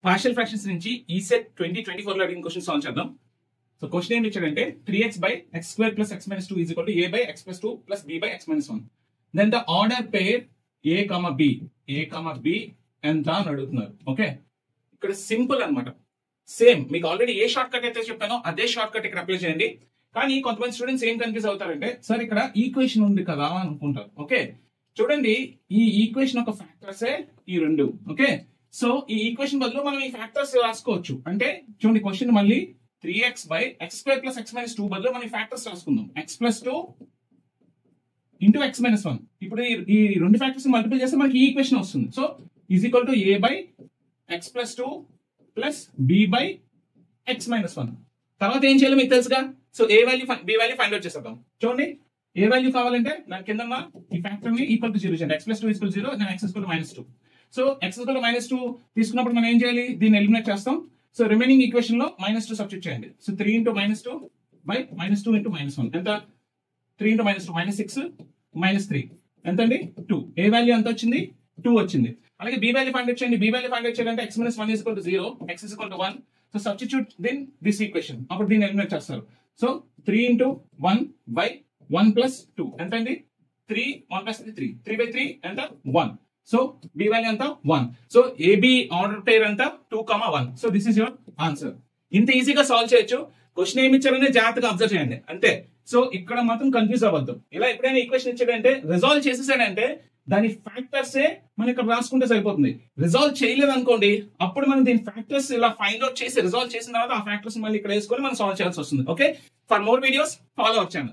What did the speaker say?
Partial fractions నుంచి ECET 2024 లో అడిగిన క్వశ్చన్ సాల్వ్ చేద్దాం. సో క్వశ్చన్ ఏం ఇచ్చాడంటే 3x by x square plus x minus 2 is equal to a by x plus 2 plus b by x minus 1. Then the order pair a comma b ఎంత అని అడుగుతున్నారు. Okay, ఇక్కడ simple అన్నమాట. Same మీకు already ఏ short cut అయితే చెప్పానో అదే short cut ఇక్కడ అప్లై చేయండి. కానీ కొంతమంది స్టూడెంట్స్ ఏం కన్ఫ్యూజ్ అవుతారంటే, సార్ ఇక్కడ ఈక్వేషన్ ఉంది కదా అని అనుకుంటారు. ఓకే, చూడండి ఈ ఈక్వేషన్ ఒక ఫ్యాక్టర్సే ఈ రెండు. ఓకే, సో ఈ ఈక్వేషన్ బదులు మనం ఈ ఫ్యాక్టర్స్ రాసుకోవచ్చు. అంటే చూడండి క్వశ్చన్ మళ్ళీ 3x by x square plus x minus 2 బదులు మనం factors రాసుకుందాం. x plus 2 into x minus 1. ఇప్పుడు ఈ రెండు ఫ్యాక్టర్స్ మల్టిపుల్ చేస్తే మనకి ఈ ఈక్వేషన్ వస్తుంది. So is equal to a by x plus 2 plus b by x minus 1. తర్వాత ఏం చేయాలి మీకు తెలుసుగా. So a value b value find out చేసేద్దాం. చూడండి ఏ వాల్యూ కావాలంటే దాని కింద ఈ ఫ్యాక్టర్ ని ఈక్వల్ టు 0 చేయండి. x plus 2 equal 0, then x equal minus 2. So x equal -2 తీసుకున్నప్పుడు మనం ఏం చేయాలి, దీన్ని ఎలిమినేట్ చేస్తాం. సో రిమైనింగ్ ఈక్వేషన్ లో -2 సబ్స్టిట్యూట్ చేయండి. సో 3 into -2 by -2 into -1 ఎంత, 3 into -2 -6 -3 ఎంత అండి, 2. ఏ వాల్యూ ఎంత వచ్చింది, 2 వచ్చింది. అలాగే b వాల్యూ ఫైండ్ అవుట్ చేయండి. b వాల్యూ ఫైండ్ అవుట్ చేయాలంటే x - 1 equal to 0, x equal to 1. So substitute then this equation, అప్పుడు దీన్ని ఎలిమినేట్ చేస్తారు. సో 3 into 1 by 1 plus 2 ఎంత అండి, 3, 1 plus 3, 3 by 3 ఎంత, 1. సో b వాల్యూ ఎంత, 1. సో AB ఆర్డర్ పేర్ ఎంత, 2,1. So this is your answer. ఇంత ఈజీగా సాల్వ్ చేయొచ్చు. క్వశ్చన్ ఏమి ఇచ్చారనే జాగ్రత్తగా అబ్జర్వ్ చేయండి అంతే. సో ఇక్కడ మాత్రం కన్ఫ్యూజ్ అవ్వద్దు. ఇలా ఎప్పుడైనా ఈక్వేషన్ ఇచ్చాడంటే రిజాల్వ్ చేసేసాడంటే దాని ఫ్యాక్టర్సే మనం ఇక్కడ రాసుకుంటే సరిపోతుంది. రిజాల్వ్ చేయలేదు అనుకోండి, అప్పుడు మనం దీని ఫ్యాక్టర్స్ ఇలా ఫైండ్ అవుట్ చేసి రిజాల్వ్ చేసిన తర్వాత ఆ ఫ్యాక్టర్స్ మళ్ళీ ఇక్కడ వేసుకొని మనం సాల్వ్ చేయాల్సి వస్తుంది. Okay, for more videos follow our channel.